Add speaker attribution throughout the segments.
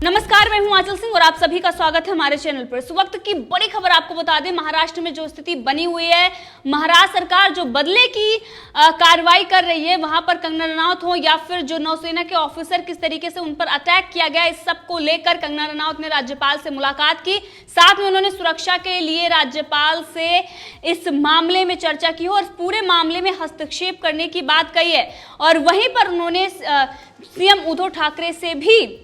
Speaker 1: नमस्कार, मैं हूं आंचल सिंह और आप सभी का स्वागत है हमारे चैनल पर। इस वक्त की बड़ी खबर आपको बता दें, महाराष्ट्र में जो स्थिति बनी हुई है, महाराष्ट्र सरकार जो बदले की कार्रवाई कर रही है, वहां पर कंगना रनौत हो या फिर जो नौसेना के ऑफिसर, किस तरीके से उन पर अटैक किया गया, इस सब को लेकर कंगना रनौत ने राज्यपाल से मुलाकात की। साथ में उन्होंने सुरक्षा के लिए राज्यपाल से इस मामले में चर्चा की और पूरे मामले में हस्तक्षेप करने की बात कही है। और वहीं पर उन्होंने सीएम उद्धव ठाकरे से भी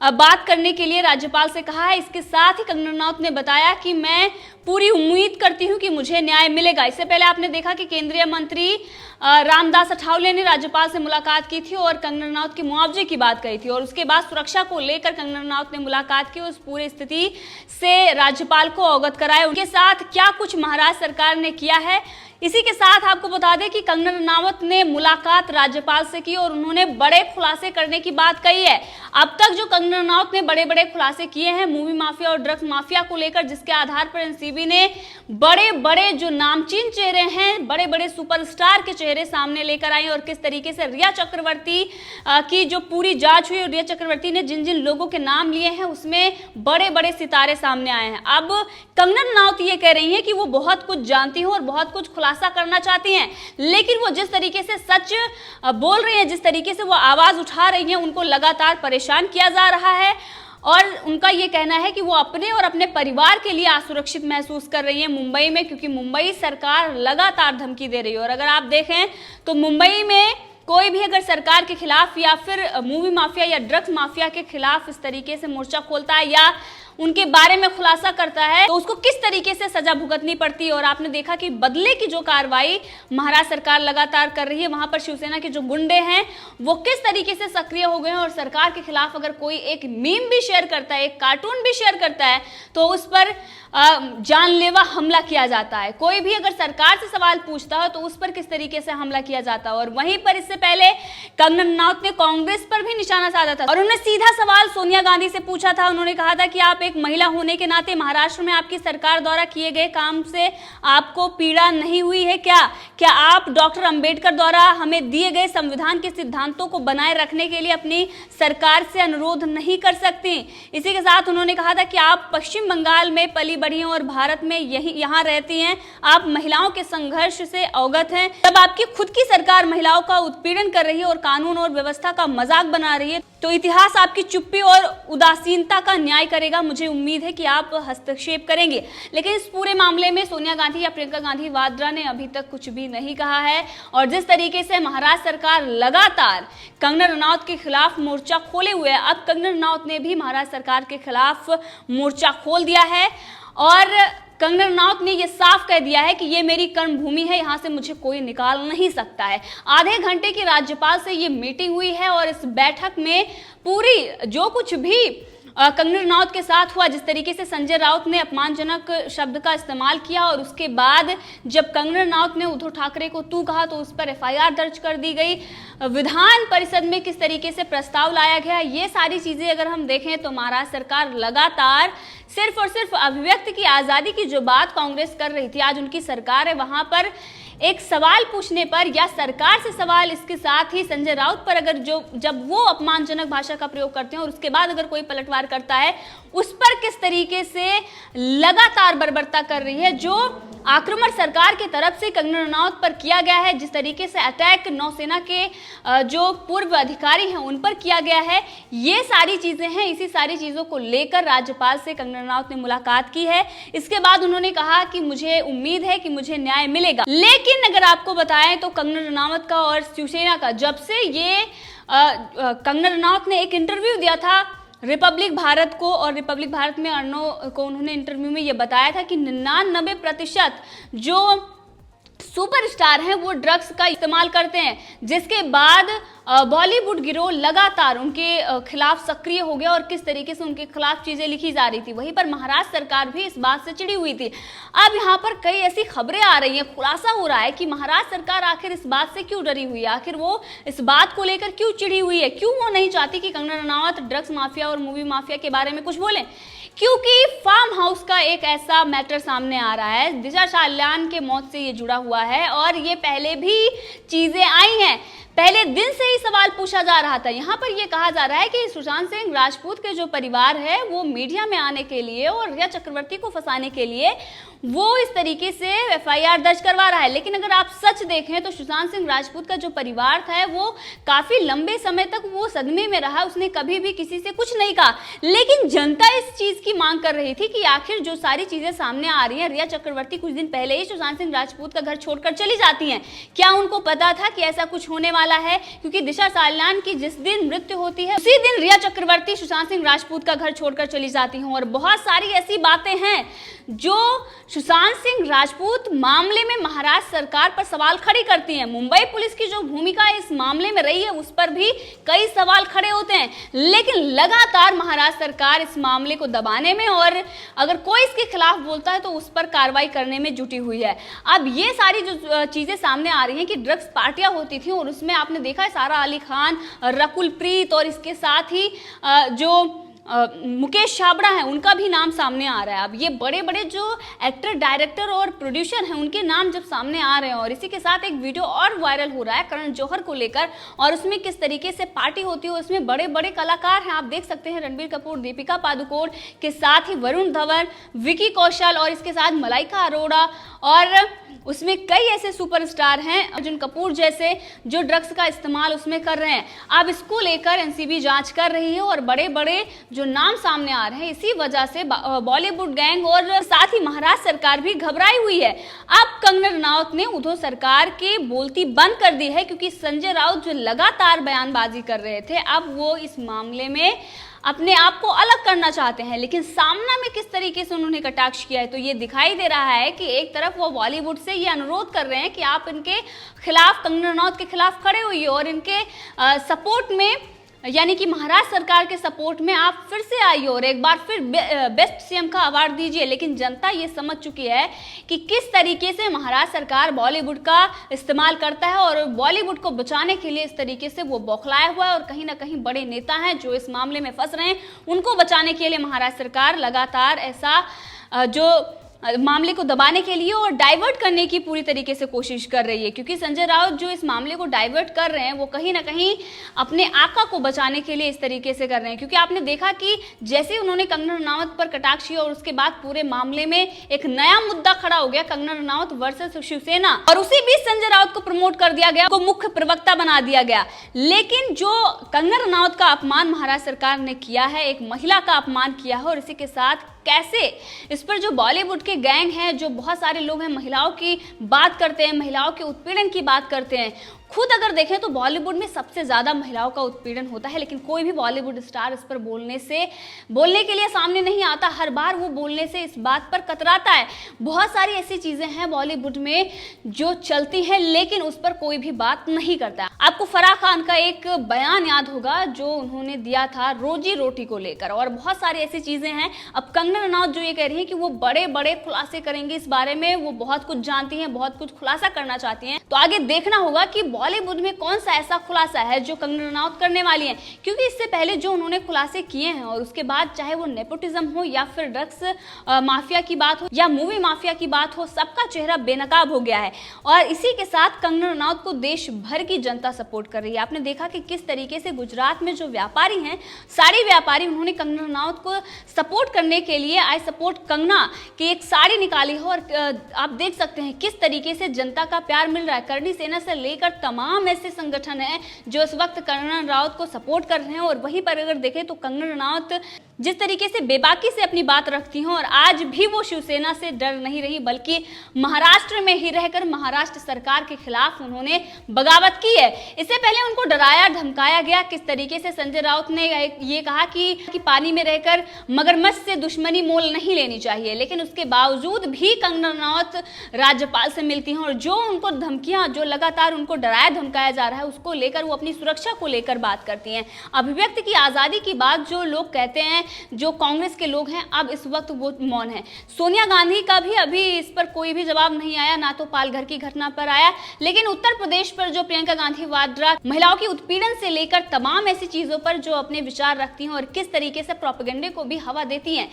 Speaker 1: बात करने के लिए राज्यपाल से कहा है। इसके साथ ही कंगना रनौत ने बताया कि मैं पूरी उम्मीद करती हूं कि मुझे न्याय मिलेगा। इससे पहले आपने देखा कि केंद्रीय मंत्री रामदास अठावले ने राज्यपाल से मुलाकात की थी और कंगना रनौत की मुआवजे की बात कही थी, और उसके बाद सुरक्षा को लेकर कंगना रनौत ने मुलाकात की, उस पूरी स्थिति से राज्यपाल को अवगत कराया। उनके साथ क्या कुछ महाराष्ट्र सरकार ने किया है, इसी के साथ आपको बता दें कि कंगना रनौत ने मुलाकात राज्यपाल से की और उन्होंने बड़े खुलासे करने की बात कही है। अब तक जो कंगना रनौत ने बड़े बड़े खुलासे किए हैं मूवी माफिया और ड्रग्स माफिया को लेकर, जिसके आधार पर एनसीबी ने बड़े बड़े जो नामचीन चेहरे हैं, बड़े बड़े सुपरस्टार के चेहरे सामने लेकर आए, और किस तरीके से रिया चक्रवर्ती की जो पूरी जांच हुई और रिया चक्रवर्ती ने जिन जिन लोगों के नाम लिए हैं उसमें बड़े बड़े सितारे सामने आए हैं। अब कंगना रनौत ये कह रही है कि वो बहुत कुछ जानती हैं और बहुत कुछ खुलासा करना चाहती हैं, लेकिन वो जिस तरीके से सच बोल रही हैं, जिस तरीके से वो आवाज उठा रही हैं, उनको लगातार परेशान किया जा रहा है। और उनका ये कहना है कि वो अपने और अपने परिवार के लिए असुरक्षित महसूस कर रही हैं मुंबई में, क्योंकि मुंबई सरकार लगातार धमकी दे रही है। और अगर आप देखें तो मुंबई में कोई भी अगर सरकार के खिलाफ या फिर मूवी माफिया या ड्रग्स माफिया के खिलाफ इस तरीके से मोर्चा खोलता है या उनके बारे में खुलासा करता है, तो उसको किस तरीके से सजा भुगतनी पड़ती है। और आपने देखा कि बदले की जो कार्रवाई महाराष्ट्र सरकार लगातार कर रही है, वहां पर शिवसेना के जो गुंडे हैं वो किस तरीके से सक्रिय हो गए हैं, और सरकार के खिलाफ अगर कोई एक मीम भी शेयर करता है, एक कार्टून भी शेयर करता है, तो उस पर जानलेवा हमला किया जाता है। कोई भी अगर सरकार से सवाल पूछता हो तो उस पर किस तरीके से हमला किया जाता है। और वहीं पर इससे पहले कंगना रनौत ने कांग्रेस पर भी निशाना साधा था और उन्होंने सीधा सवाल सोनिया गांधी से पूछा था। उन्होंने कहा था कि आप एक महिला होने के नाते महाराष्ट्र में आपकी सरकार द्वारा किए गए काम से आपको पीड़ा नहीं हुई है क्या आप डॉक्टर अंबेडकर द्वारा हमें दिए गए संविधान के सिद्धांतों को बनाए रखने के लिए अपनी सरकार से अनुरोध नहीं कर सकती। इसी के साथ उन्होंने कहा था कि आप पश्चिम बंगाल में पली बढ़ी हैं और भारत में यहाँ रहती हैं, आप महिलाओं के संघर्ष से अवगत हैं। तब आपकी खुद की सरकार महिलाओं का उत्पीड़न कर रही है और कानून और व्यवस्था का मजाक बना रही है, तो इतिहास आपकी चुप्पी और उदासीनता का न्याय करेगा। मुझे उम्मीद है कि आप हस्तक्षेप करेंगे। लेकिन इस पूरे मामले में सोनिया गांधी या प्रियंका गांधी वाड्रा ने अभी तक कुछ भी नहीं कहा है। और जिस तरीके से महाराष्ट्र सरकार लगातार कंगना रनौत के खिलाफ मोर्चा खोले हुए है, अब कंगना रनौत ने भी महाराष्ट्र सरकार के खिलाफ मोर्चा खोल दिया है और कंगना रनौत ने यह साफ कह दिया है कि ये मेरी कर्मभूमि है, यहाँ से मुझे कोई निकाल नहीं सकता है। आधे घंटे की राज्यपाल से ये मीटिंग हुई है और इस बैठक में पूरी जो कुछ भी कंगना रनौत के साथ हुआ, जिस तरीके से संजय राउत ने अपमानजनक शब्द का इस्तेमाल किया और उसके बाद जब कंगना रनौत ने उद्धव ठाकरे को तू कहा तो उस पर एफआईआर दर्ज कर दी गई, विधान परिषद में किस तरीके से प्रस्ताव लाया गया, ये सारी चीजें अगर हम देखें तो महाराष्ट्र सरकार लगातार सिर्फ और सिर्फ अभिव्यक्ति की आजादी की जो बात कांग्रेस कर रही थी, आज उनकी सरकार है, वहां पर एक सवाल पूछने पर या सरकार से सवाल, इसके साथ ही संजय राउत पर अगर जब वो अपमानजनक भाषा का प्रयोग करते हैं और उसके बाद अगर कोई पलटवार करता है, उस पर किस तरीके से लगातार बर्बरता कर रही है। जो आक्रमण सरकार की तरफ से कंगना रनौत पर किया गया है, जिस तरीके से अटैक नौसेना के जो पूर्व अधिकारी हैं उन पर किया गया है, ये सारी चीजें हैं। इसी सारी चीजों को लेकर राज्यपाल से कंगना रनौत ने मुलाकात की है। इसके बाद उन्होंने कहा कि मुझे उम्मीद है कि मुझे न्याय मिलेगा। लेकिन अगर आपको बताएं तो कंगना रनौत का और शिवसेना का, जब से ये कंगना रनौत ने एक इंटरव्यू दिया था रिपब्लिक भारत को, और रिपब्लिक भारत में अर्णव को उन्होंने इंटरव्यू में ये बताया था कि 99% जो सुपरस्टार हैं वो ड्रग्स का इस्तेमाल करते हैं, जिसके बाद बॉलीवुड गिरोह लगातार उनके खिलाफ सक्रिय हो गया और किस तरीके से उनके खिलाफ चीजें लिखी जा रही थी। वहीं पर महाराष्ट्र सरकार भी इस बात से चिड़ी हुई थी। अब यहाँ पर कई ऐसी खबरें आ रही हैं, खुलासा हो रहा है कि महाराष्ट्र सरकार आखिर इस बात से क्यों डरी हुई है, आखिर वो इस बात को लेकर क्यों चिड़ी हुई है, क्यों वो नहीं चाहती कि कंगना रनौत ड्रग्स माफिया और मूवी माफिया के बारे में कुछ बोलें। क्योंकि फार्म हाउस का एक ऐसा मैटर सामने आ रहा है, दिशा साल्यान के मौत से ये जुड़ा हुआ है और ये पहले भी चीजें आई हैं। पहले दिन से ही सवाल पूछा जा रहा था। यहाँ पर यह कहा जा रहा है कि सुशांत सिंह राजपूत के जो परिवार है वो मीडिया में आने के लिए और रिया चक्रवर्ती को फंसाने के लिए वो इस तरीके से एफआईआर दर्ज करवा रहा है। लेकिन अगर आप सच देखें तो सुशांत सिंह राजपूत का जो परिवार था वो काफी लंबे समय तक वो सदमे में रहा, उसने कभी भी किसी से कुछ नहीं कहा। लेकिन जनता इस चीज की मांग कर रही थी कि आखिर जो सारी चीजें सामने आ रही हैं, रिया चक्रवर्ती कुछ दिन पहले ही सुशांत सिंह राजपूत का घर छोड़कर चली जाती हैं, क्या उनको पता था कि ऐसा कुछ होने वाला है? क्योंकि दिशा साल्यान की जिस दिन मृत्यु होती है उसी दिन रिया चक्रवर्ती सुशांत सिंह राजपूत का घर छोड़कर चली जाती हैं। और बहुत सारी ऐसी बातें हैं जो सुशांत सिंह राजपूत मामले में महाराष्ट्र सरकार पर सवाल खड़ी करती हैं। मुंबई पुलिस की जो भूमिका इस मामले में रही है उस पर भी कई सवाल खड़े होते हैं, लेकिन लगातार महाराष्ट्र सरकार इस मामले को दबाने में और अगर कोई इसके खिलाफ बोलता है तो उस पर कार्रवाई करने में जुटी हुई है। अब ये सारी जो चीजें सामने आ रही हैं कि ड्रग्स पार्टियां होती थी और उसमें आपने देखा है सारा अली खान, रकुल प्रीत और इसके साथ ही जो मुकेश छाबड़ा है उनका भी नाम सामने आ रहा है। अब ये बड़े बड़े जो एक्टर, डायरेक्टर और प्रोड्यूसर हैं उनके नाम जब सामने आ रहे हैं और इसी के साथ एक वीडियो और वायरल हो रहा है करण जौहर को लेकर और उसमें किस तरीके से पार्टी होती है, उसमें बड़े बड़े कलाकार हैं। आप देख सकते हैं रणबीर कपूर, दीपिका पादुकोण के साथ ही वरुण धवन, विकी कौशल और इसके साथ मलाइका अरोड़ा और उसमें कई ऐसे सुपरस्टार हैं अर्जुन कपूर जैसे जो ड्रग्स का इस्तेमाल उसमें कर रहे हैं। अब इसको लेकर एनसीबी जांच कर रही है और बड़े बड़े जो नाम सामने आ रहे हैं इसी वजह से बॉलीवुड गैंग और साथ ही महाराष्ट्र सरकार भी घबराई हुई है। अब कंगना रनौत ने उद्धव सरकार के बोलती बंद कर दी है क्योंकि संजय राउत जो लगातार बयानबाजी कर रहे थे अब वो इस मामले में अपने आप को अलग करना चाहते हैं। लेकिन सामना में किस तरीके से उन्होंने कटाक्ष किया है तो ये दिखाई दे रहा है कि एक तरफ वो बॉलीवुड से ये अनुरोध कर रहे हैं कि आप इनके खिलाफ, कंगना रनौत के खिलाफ खड़े हुई और इनके सपोर्ट में यानी कि महाराष्ट्र सरकार के सपोर्ट में आप फिर से आइए और एक बार फिर बेस्ट सीएम का अवार्ड दीजिए। लेकिन जनता ये समझ चुकी है कि किस तरीके से महाराष्ट्र सरकार बॉलीवुड का इस्तेमाल करता है और बॉलीवुड को बचाने के लिए इस तरीके से वो बौखलाया हुआ है और कहीं ना कहीं बड़े नेता हैं जो इस मामले में फंस रहे हैं, उनको बचाने के लिए महाराष्ट्र सरकार लगातार ऐसा जो मामले को दबाने के लिए और डाइवर्ट करने की पूरी तरीके से कोशिश कर रही है। क्योंकि संजय राउत जो इस मामले को डाइवर्ट कर रहे हैं वो कहीं ना कहीं अपने आका को बचाने के लिए इस तरीके से कर रहे हैं। क्योंकि आपने देखा कि जैसे उन्होंने कंगना रनौत पर कटाक्ष किया और उसके बाद पूरे मामले में एक नया मुद्दा खड़ा हो गया, कंगना रनौत वर्सेस शिवसेना, और उसी बीच संजय राउत को प्रमोट कर दिया गया, को मुख्य प्रवक्ता बना दिया गया। लेकिन जो कंगना रनौत का अपमान महाराष्ट्र सरकार ने किया है, एक महिला का अपमान किया है और इसी के साथ कैसे इस पर जो बॉलीवुड के गैंग हैं, जो बहुत सारे लोग हैं, महिलाओं की बात करते हैं, महिलाओं के उत्पीड़न की बात करते हैं। खुद अगर देखें तो बॉलीवुड में सबसे ज्यादा महिलाओं का उत्पीड़न होता है, लेकिन कोई भी बॉलीवुड स्टार इस पर बोलने के लिए सामने नहीं आता। हर बार वो बोलने से इस बात पर कतराता है। बहुत सारी ऐसी चीजें हैं बॉलीवुड में जो चलती हैं लेकिन उस पर कोई भी बात नहीं करता। आपको फराह खान का एक बयान याद होगा जो उन्होंने दिया था रोजी रोटी को लेकर, और बहुत सारी ऐसी चीजें हैं। अब कंगना रनौत जो ये कह रही है कि वो बड़े बड़े खुलासे करेंगी इस बारे में, वो बहुत कुछ जानती हैं, बहुत कुछ खुलासा करना चाहती हैं, तो आगे देखना होगा कि बॉलीवुड में कौन सा ऐसा खुलासा है जो कंगना रनौत करने वाली हैं। क्योंकि इससे पहले जो उन्होंने खुलासे किए हैं और उसके बाद चाहे वो नेपोटिज्म हो या फिर ड्रग्स माफिया की बात हो या मूवी माफिया की बात हो, सबका चेहरा बेनकाब हो गया है। और इसी के साथ कंगना रनौत को देश भर की जनता सपोर्ट कर रही है। आपने देखा कि किस तरीके से गुजरात में जो व्यापारी हैं, साड़ी व्यापारी, उन्होंने कंगना रनौत को सपोर्ट करने के लिए आई सपोर्ट कंगना की एक साड़ी निकाली है और आप देख सकते हैं किस तरीके से जनता का प्यार मिल रहा है। करणी सेना से लेकर तमाम ऐसे संगठन हैं जो इस वक्त कंगना रनौत को सपोर्ट कर रहे हैं। और वहीं पर अगर देखें तो कंगना रनौत जिस तरीके से बेबाकी से अपनी बात रखती हैं और आज भी वो शिवसेना से डर नहीं रही, बल्कि महाराष्ट्र में ही रहकर महाराष्ट्र सरकार के खिलाफ उन्होंने बगावत की है। इससे पहले उनको डराया धमकाया गया। किस तरीके से संजय राउत ने ये कहा कि पानी में रहकर मगरमच्छ से दुश्मनी मोल नहीं लेनी चाहिए, लेकिन उसके बावजूद भी कंगना रनौत राज्यपाल से मिलती हैं और जो उनको धमकियां, जो लगातार उनको डराया धमकाया जा रहा है, उसको लेकर वो अपनी सुरक्षा को लेकर बात करती हैं। अभिव्यक्ति की आजादी की बात जो लोग कहते हैं जो कांग्रेस के लोग हैं अब इस वक्त वो मौन है। सोनिया गांधी का भी अभी इस पर कोई भी जवाब नहीं आया, ना तो पालघर की घटना पर आया, लेकिन उत्तर प्रदेश पर जो प्रियंका गांधी वाड्रा महिलाओं की उत्पीड़न से लेकर तमाम ऐसी चीजों पर जो अपने विचार रखती हैं और किस तरीके से प्रोपेगेंडे को भी हवा देती हैं,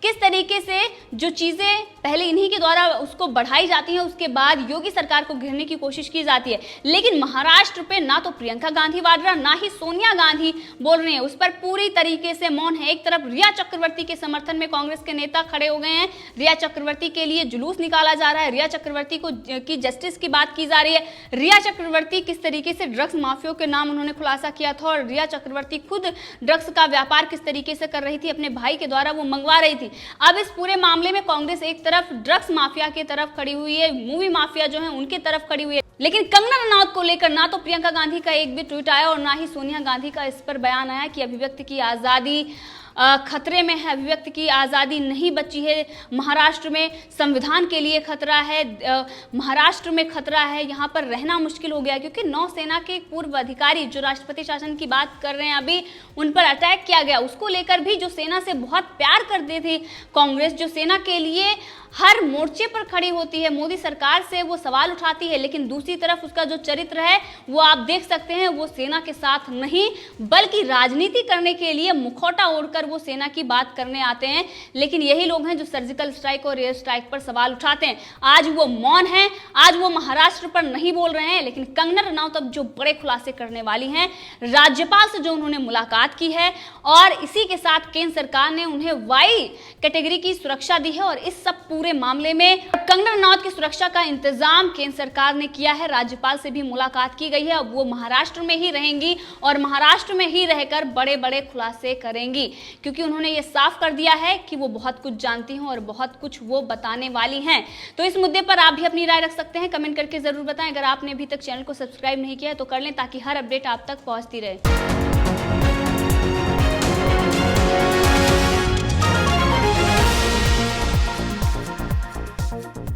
Speaker 1: किस तरीके से जो चीजें पहले इन्हीं के द्वारा उसको बढ़ाई जाती हैं, उसके बाद योगी सरकार को घेरने की कोशिश की जाती है। लेकिन महाराष्ट्र पे ना तो प्रियंका गांधी वाड्रा ना ही सोनिया गांधी बोल रहे हैं, उस पर पूरी तरीके से मौन है। एक तरफ रिया चक्रवर्ती के समर्थन में कांग्रेस के नेता खड़े हो गए हैं, रिया चक्रवर्ती के लिए जुलूस निकाला जा रहा है, रिया चक्रवर्ती को की जस्टिस की बात की जा रही है। रिया चक्रवर्ती किस तरीके से ड्रग्स माफिया के नाम उन्होंने खुलासा किया था और रिया चक्रवर्ती खुद ड्रग्स का व्यापार किस तरीके से कर रही थी, अपने भाई के द्वारा वो मंगवा रही थी। अब इस पूरे मामले में कांग्रेस एक तरफ ड्रग्स माफिया की तरफ खड़ी हुई है, मूवी माफिया जो है उनके तरफ खड़ी हुई है, लेकिन कंगना रनौत को लेकर ना तो प्रियंका गांधी का एक भी ट्वीट आया और ना ही सोनिया गांधी का इस पर बयान आया कि अभिव्यक्ति की आजादी खतरे में है, अभिव्यक्ति की आज़ादी नहीं बची है, महाराष्ट्र में संविधान के लिए खतरा है, महाराष्ट्र में खतरा है, यहाँ पर रहना मुश्किल हो गया क्योंकि नौसेना के एक पूर्व अधिकारी जो राष्ट्रपति शासन की बात कर रहे हैं अभी, उन पर अटैक किया गया। उसको लेकर भी जो सेना से बहुत प्यार करती थी कांग्रेस, जो सेना के लिए हर मोर्चे पर खड़ी होती है, मोदी सरकार से वो सवाल उठाती है, लेकिन दूसरी तरफ उसका जो चरित्र है वो आप देख सकते हैं, वो सेना के साथ नहीं बल्कि राजनीति करने के लिए मुखौटा ओढ़कर वो सेना की बात करने आते हैं। लेकिन यही लोग हैं जो सर्जिकल स्ट्राइक और एयर स्ट्राइक पर सवाल उठाते हैं। आज वो मौन है, आज वो महाराष्ट्र पर नहीं बोल रहे हैं, लेकिन कंगना रनौत अब जो बड़े खुलासे करने वाली हैं, राज्यपाल से जो उन्होंने मुलाकात की है और इसी के साथ केंद्र सरकार ने उन्हें वाई कैटेगरी की सुरक्षा दी है और इस सब पूरे मामले में कंगना रनौत की सुरक्षा का इंतजाम केंद्र सरकार ने किया है। राज्यपाल से भी मुलाकात की गई है, अब वो महाराष्ट्र में ही रहेंगी और महाराष्ट्र में ही रहकर बड़े बड़े खुलासे करेंगी क्योंकि उन्होंने ये साफ कर दिया है कि वो बहुत कुछ जानती हैं और बहुत कुछ वो बताने वाली हैं। तो इस मुद्दे पर आप भी अपनी राय रख सकते हैं, कमेंट करके जरूर बताएं। अगर आपने अभी तक चैनल को सब्सक्राइब नहीं किया है तो कर लें ताकि हर अपडेट आप तक पहुंचती रहे।